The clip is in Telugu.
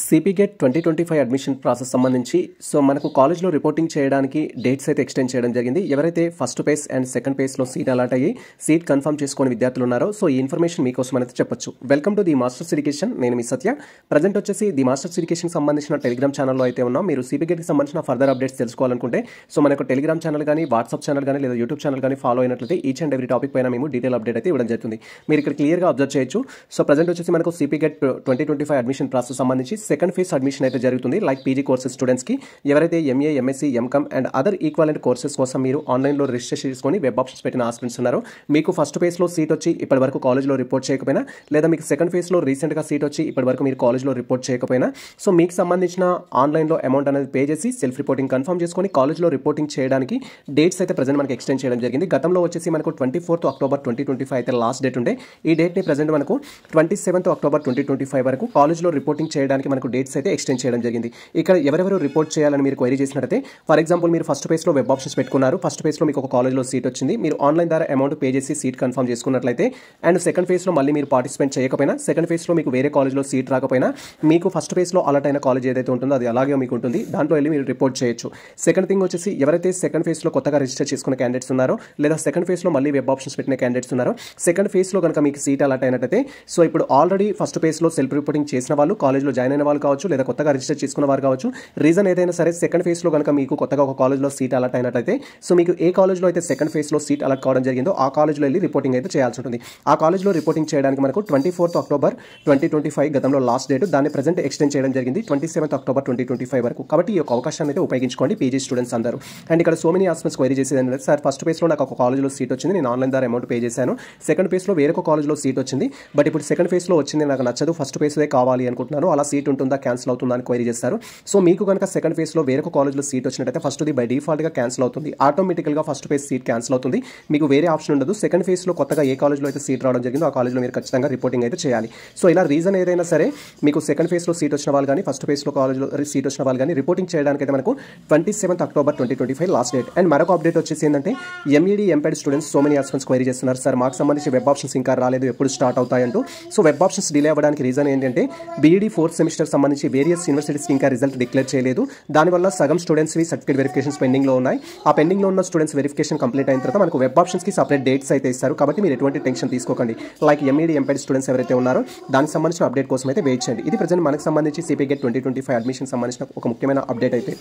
సిపిగెట్ 2025 అడ్మిషన్ ప్రాసెస్ సంబంధించి మనకు కాలేజ్లో రిపోర్టింగ్ చేయడానికి డేట్స్ అయితే ఎక్స్టెండ్ చేయడం జరిగింది. ఎవరైతే ఫస్ట్ పేస్ అండ్ సెకండ్ పేస్లో సీట్ అలాట్ అయ్యి సీట్ కన్ఫర్మ్ చేసుకునే విద్యార్థులు ఉన్నారో ఈ ఇన్ఫర్మేషన్ మీకోసం అయితే చెప్పొచ్చు. Welcome to the Masters Education. నేను మీ సత్య. ప్రజెంట్ వచ్చేసి ది మాస్టర్స్ ఎడ్యుకేషన్ సంబంధించిన టెలిగ్రామ్ ఛానల్లో అయితే ఉన్నాం. మీరు సిపిగెట్కి సంబంధించిన ఫర్దర్ అప్డేట్స్ తెలుసుకోవాలనుకుంటే మనకు టెలిగ్రామ్ ఛానల్ కానీ వాట్సాప్ ఛానల్ కానీ లేదా యూట్యూబ్ ఛానల్ కానీ ఫాలో అయినట్లయితే ఈచ్ అండ్ ఎవ్రీ టాపిక్ పైన మేము డీటెయిల్ అప్డేట్ అయితే ఇవ్వడం జరుగుతుంది. మీరు ఇక్కడ క్లియర్గా అబ్జర్వ్ చేయొచ్చు. ప్రజెంట్ వచ్చేసి మనకు సిపిగెట్ 2025 అడ్మిషన్ ప్రాసెస్ సంబంధించి సెకండ్ ఫేజ్ అడ్మిషన్ అయితే జరుగుతుంది. లైక్ పీజీ కోర్సెస్ స్టూడెంట్స్కి ఎవరైతే MA, MSc, MCom and other equivalent courses కోసం మీరు ఆన్లైన్లో రిజిస్ట్రేషన్ చేసుకొని వెబ్ ఆప్షన్స్ పెట్టిన ఆస్పిరెంట్స్ ఉన్నారో మీకు ఫస్ట్ ఫేజ్లో సీట్ వచ్చి ఇప్పటి వరకు కాలేజ్లో రిపోర్ట్ చేయకపోయినా లేదా మీకు సెకండ్ ఫేజ్లో రీసెంట్గా సీట్ వచ్చి ఇప్పటి వరకు మీరు కాలేజ్లో రిపోర్ట్ చేయకపోయినా మీకు సంబంధించిన ఆన్లైన్లో అమౌంట్ అనేది పే చేసి సెల్ఫ్ రిపోర్టింగ్ కన్ఫర్మ్ చేసుకొని కాలేజ్లో రిపోర్టింగ్ చేయడానికి డేట్స్ అయితే ప్రజెంట్ మనకి ఎక్స్టెండ్ చేయడం జరిగింది. గతంలో వచ్చేసి మనకు 24th October 2025 అయితే లాస్ట్ డేట్ ఉండే. ఈ డేట్ని ప్రజెంట్ మనకు 27th October 2025 వరకు కాలేజ్లో రిపోర్టింగ్ చేయడానికి మనకు డేట్స్ అయితే ఎక్స్టెండ్ చేయడం జరిగింది. ఇక్కడ ఎవరెవరు రిపోర్ట్ చేయాలని మీరు క్వైరీ చేసినట్లయితే ఫర్ ఎగ్జాంపుల్ మీరు ఫస్ట్ పేజ్లో వెబ్ ఆప్షన్స్ పెట్టుకున్నారు. ఫస్ట్ పేజ్లో మీకు ఒక కాలేజ్లో సీట్ వచ్చింది. మీరు ఆన్లైన్ ద్వారా అమౌంట్ పే చేసి సీట్ కన్ఫర్మ్ చేసుకున్నట్లయితే అండ్ సెకండ్ ఫేజ్లో మళ్ళీ మీరు పార్టిసిపేట్ చేయకపోయినా, సెకండ్ ఫేజ్లో మీకు వేరే కాలేజ్లో సీట్ రాకపోయినా మీకు ఫస్ట్ ఫేజ్లో అలాట్ అయిన కాలేజ్ ఏదైతే ఉంటుందో అది అలాగే మీకు ఉంటుంది. దాంట్లో వెళ్ళి మీరు రిపోర్ట్ చేయొచ్చు. సెకండ్ థింగ్ వచ్చేసి ఎవరైతే సెకండ్ ఫేజ్లో కొత్తగా రిజిస్టర్ చేసుకున్న క్యాండిడేట్స్ ఉన్నారో లేదా సెకండ్ ఫేజ్లో మళ్ళీ వెబ్ ఆప్షన్స్ పెట్టిన క్యాండిడేట్స్ ఉన్నారో సెకండ్ ఫేజ్లో కనుక మీకు సీట్ అలాట్ అయినట్టయితే ఇప్పుడు ఆల్రెడీ ఫస్ట్ ఫేజ్లో సెల్ఫ్ రిపోర్టింగ్ చేసిన వాళ్ళు, కాలేజ్లో జాయిన్ అయిన వాళ్ళు కావచ్చు లేదా కొత్తగా రిజిస్టర్ చేసుకున్న వారు కావచ్చు, రీజన్ ఏదైనా సరే సెకండ్ ఫేజ్లో కనుక మీకు కొత్తగా ఒక కాలేజ్లో సీట్ అలాట్ అయినట్టయితే మీకు ఏ కాలేజ్లో అయితే సెకండ్ ఫేజ్లో సీట్ అలాట్ కావడం జరిగిందో ఆ కాలేజ్లో వెళ్ళి రిపోర్టింగ్ అయితే చేయాల్సి ఉంటుంది. ఆ కాలేజ్లో రిపోర్టింగ్ చేయడానికి మనకు 24th October 2025 గతంలో లాస్ట్ డేట్, దాన్ని ప్రజెంట్ ఎక్స్టెండ్ చేయడం జరిగింది 27th October 2025 వరకు. కాబట్టి ఈ యొక్క అవకాశాన్ని అయితే ఉపయోగించుకోండి పీజీ స్టూడెంట్స్ అందరూ. అండ్ ఇక్కడ సో మెనీ ఆస్పెక్ట్స్ క్వైరీ చేసేది ఏంటంటే సార్ ఫస్ట్ ఫేజ్లో నాకు ఒక కాలేజ్లో సీట్ వచ్చింది, నేను ఆన్లైన్ ద్వారా అమౌంట్ పే చేశాను. సెకండ్ ఫేజ్లో వేరొక కాలేజ్లో సీట్ వచ్చింది, బట్ ఇప్పుడు సెకండ్ ఫేజ్లో వచ్చింది నాకు నచ్చదు, ఫస్ట్ ఫేజ్దే కావాలి అనుకుంటున్నాను, అలా సీట్ ఉంటుందా, క్యాన్సిల్ అవుతుందా అని క్వైరీ చేస్తారు. మీకు కనుక సెకండ్ ఫేజ్లో వేరొక కాలేజ్లో సీట్ వచ్చినట్టయితే ఫస్ట్ది బై డిఫాల్ట్గా క్యాన్సిల్ అవుతుంది. ఆటోమేటికల్గా ఫస్ట్ ఫేజ్ సీట్ క్యాన్సిల్ అవుతుంది. మీకు వేరే ఆప్షన్ ఉండదు. సెకండ్ ఫేజ్లో కొత్తగా ఏ కాలేజ్లో అయితే సీట్ రావడం జరిగిందో ఆ కాలేజ్లో మీరు ఖచ్చితంగా రిపోర్టింగ్ అయితే చేయాలి. ఇలా రీజన్ ఏదైనా సరే మీకు సెకండ్ ఫేజ్లో సీట్ వచ్చిన వాళ్ళు కానీ ఫస్ట్ ఫేజ్లో కాలేజ్లో సీట్ వచ్చిన వాళ్ళు కానీ రిపోర్టింగ్ చేయడానికి అయితే మనకు 27th October 2025 last date. And మరొక అప్డేట్ వచ్చేసి ఏంటంటే MEd, MPEd students so many aspects query చేస్తున్నారు. సార్ మాకు సంబంధించి వెబ్ ఆప్షన్స్ ఇంకా రాలేదు, ఎప్పుడు స్టార్ట్ అవుతాయంటూ. వెబ్ ఆప్షన్స్ డిలే అవ్వడానికి రీజన్ ఏంటంటే బీఈడీ 4th సెమిస్టర్ సంబంధించి వేరియస్ యూనివర్సిటీస్కి ఇంకా రిజల్ట్ డిక్లేర్ చేయలేదు. దానివల్ల సగం స్టూడెంట్స్వి సర్టిఫికేట్ వెరిఫికేషన్స్ పెండింగ్లో ఉన్నాయి. ఆ పెండింగ్లో ఉన్న స్టూడెంట్స్ వెరిఫికేషన్ కంప్లీట్ అయిన తర్వాత మనకు వెబ్ ఆప్షన్స్కి సపరేట్ డేట్స్ అయితే ఇస్తారు. కాబట్టి మీరు ఎటువంటి టెన్షన్ తీసుకోకండి. లైక్ ఎంఈడి, ఎంపెడ్ స్టూడెంట్స్ ఎవరైతే ఉన్నారో దానికి సంబంధించిన అప్డేట్ కోసం అయితే వెయిట్ చేయండి. ఇది ప్రజెంట్ మనకు సంబంధించి సిపిగెట్ 2025 అడ్మిషన్ సంబంధించిన ఒక ముఖ్యమైన అప్డేట్ అయితే.